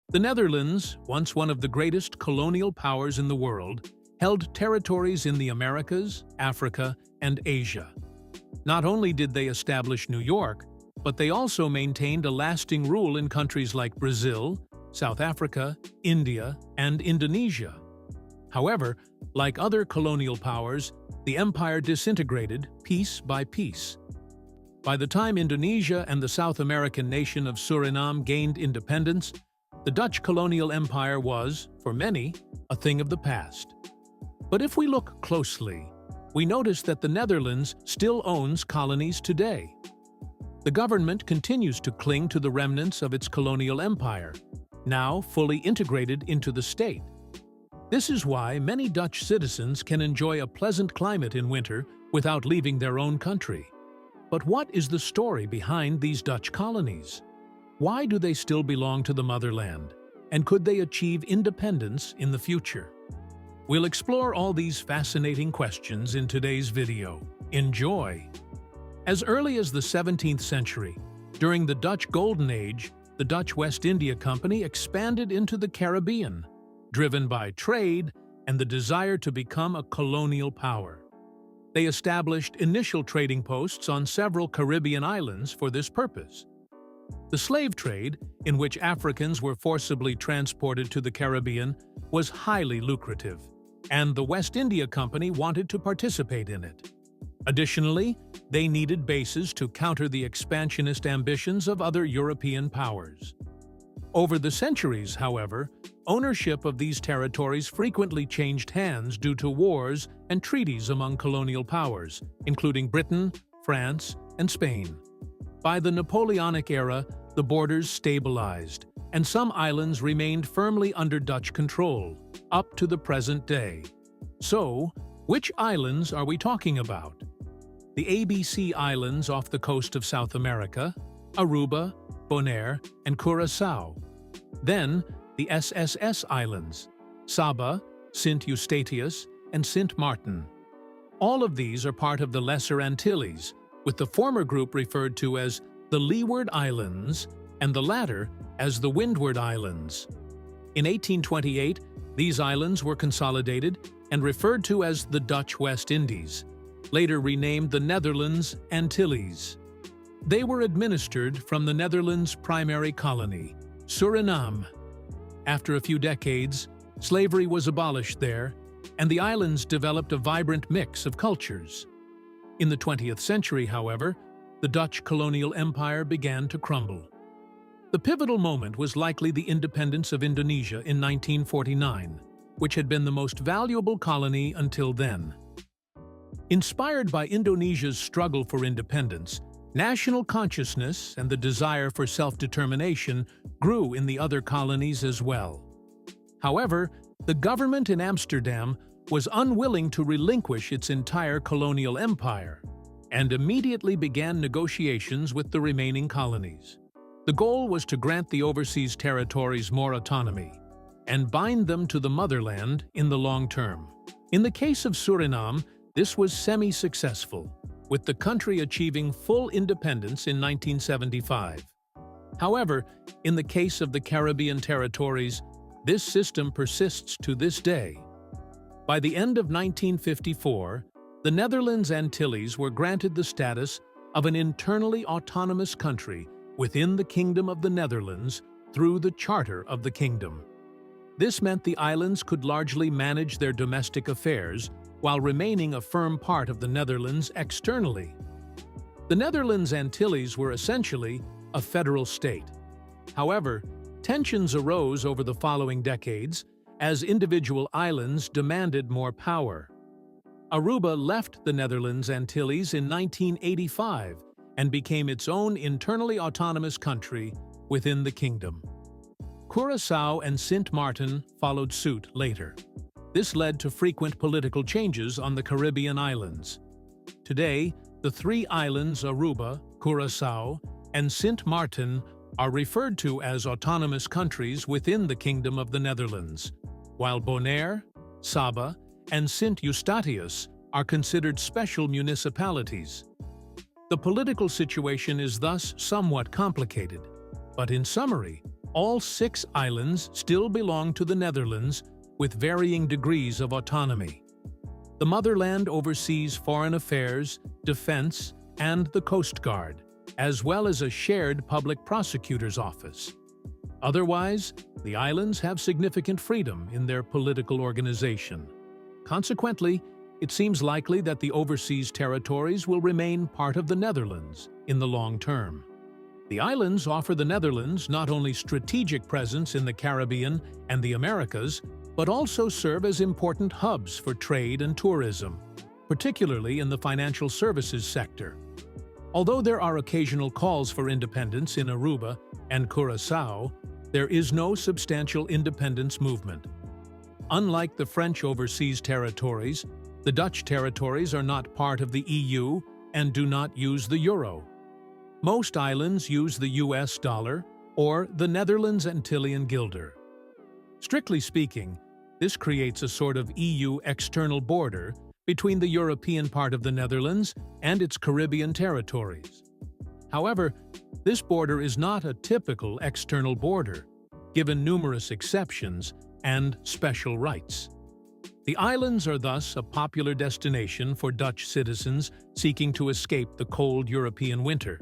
The Netherlands, once one of the greatest colonial powers in the world, held territories in the Americas, Africa, and Asia. Not only did they establish New York, but they also maintained a lasting rule in countries like Brazil, South Africa, India, and Indonesia. However, like other colonial powers, the empire disintegrated piece by piece. By the time Indonesia and the South American nation of Suriname gained independence, the Dutch colonial empire was, for many, a thing of the past. But if we look closely, we notice that the Netherlands still owns colonies today. The government continues to cling to the remnants of its colonial empire, now fully integrated into the state. This is why many Dutch citizens can enjoy a pleasant climate in winter without leaving their own country. But what is the story behind these Dutch colonies? Why do they still belong to the motherland? And could they achieve independence in the future? We'll explore all these fascinating questions in today's video. Enjoy! As early as the 17th century, during the Dutch Golden Age, the Dutch West India Company expanded into the Caribbean, driven by trade and the desire to become a colonial power. They established initial trading posts on several Caribbean islands for this purpose. The slave trade, in which Africans were forcibly transported to the Caribbean, was highly lucrative, and the West India Company wanted to participate in it. Additionally, they needed bases to counter the expansionist ambitions of other European powers. Over the centuries, however, ownership of these territories frequently changed hands due to wars and treaties among colonial powers, including Britain, France, and Spain. By the Napoleonic era, the borders stabilized, and some islands remained firmly under Dutch control, up to the present day. So, which islands are we talking about? The ABC Islands off the coast of South America, Aruba, Bonaire, and Curaçao. Then, the SSS Islands, Saba, Sint Eustatius, and Sint Maarten. All of these are part of the Lesser Antilles, with the former group referred to as the Leeward Islands and the latter as the Windward Islands. In 1828, these islands were consolidated and referred to as the Dutch West Indies, later renamed the Netherlands Antilles. They were administered from the Netherlands' primary colony, Suriname. After a few decades, slavery was abolished there, and the islands developed a vibrant mix of cultures. In the 20th century, however, the Dutch colonial empire began to crumble. The pivotal moment was likely the independence of Indonesia in 1949, which had been the most valuable colony until then. Inspired by Indonesia's struggle for independence, national consciousness and the desire for self-determination grew in the other colonies as well. However, the government in Amsterdam was unwilling to relinquish its entire colonial empire and immediately began negotiations with the remaining colonies. The goal was to grant the overseas territories more autonomy and bind them to the motherland in the long term. In the case of Suriname, this was semi-successful, with the country achieving full independence in 1975. However, in the case of the Caribbean territories, this system persists to this day. By the end of 1954, the Netherlands Antilles were granted the status of an internally autonomous country within the Kingdom of the Netherlands through the Charter of the Kingdom. This meant the islands could largely manage their domestic affairs while remaining a firm part of the Netherlands externally. The Netherlands Antilles were essentially a federal state. However, tensions arose over the following decades as individual islands demanded more power. Aruba left the Netherlands Antilles in 1985 and became its own internally autonomous country within the kingdom. Curaçao and Sint Maarten followed suit later. This led to frequent political changes on the Caribbean islands. Today, the three islands Aruba, Curaçao, and Sint Maarten are referred to as autonomous countries within the Kingdom of the Netherlands, while Bonaire, Saba, and Sint Eustatius are considered special municipalities. The political situation is thus somewhat complicated, but in summary, All 6 islands still belong to the Netherlands with varying degrees of autonomy. The motherland oversees foreign affairs, defense, and the Coast Guard, as well as a shared public prosecutor's office. Otherwise, the islands have significant freedom in their political organization. Consequently, it seems likely that the overseas territories will remain part of the Netherlands in the long term. The islands offer the Netherlands not only strategic presence in the Caribbean and the Americas, but also serve as important hubs for trade and tourism, particularly in the financial services sector. Although there are occasional calls for independence in Aruba and Curaçao, there is no substantial independence movement. Unlike the French overseas territories, the Dutch territories are not part of the EU and do not use the euro. Most islands use the US dollar or the Netherlands Antillean guilder. Strictly speaking, this creates a sort of EU external border between the European part of the Netherlands and its Caribbean territories. However, this border is not a typical external border, given numerous exceptions and special rights. The islands are thus a popular destination for Dutch citizens seeking to escape the cold European winter.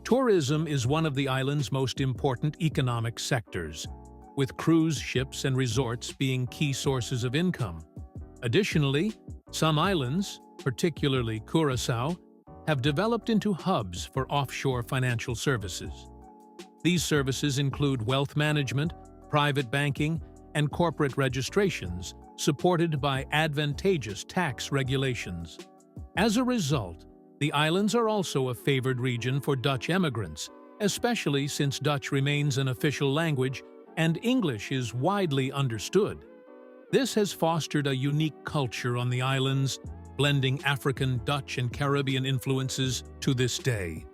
Tourism is one of the island's most important economic sectors, with cruise ships and resorts being key sources of income. Additionally, some islands, particularly Curaçao, have developed into hubs for offshore financial services. These services include wealth management, private banking, and corporate registrations, supported by advantageous tax regulations. As a result, the islands are also a favored region for Dutch emigrants, especially since Dutch remains an official language and English is widely understood. This has fostered a unique culture on the islands, blending African, Dutch, and Caribbean influences to this day.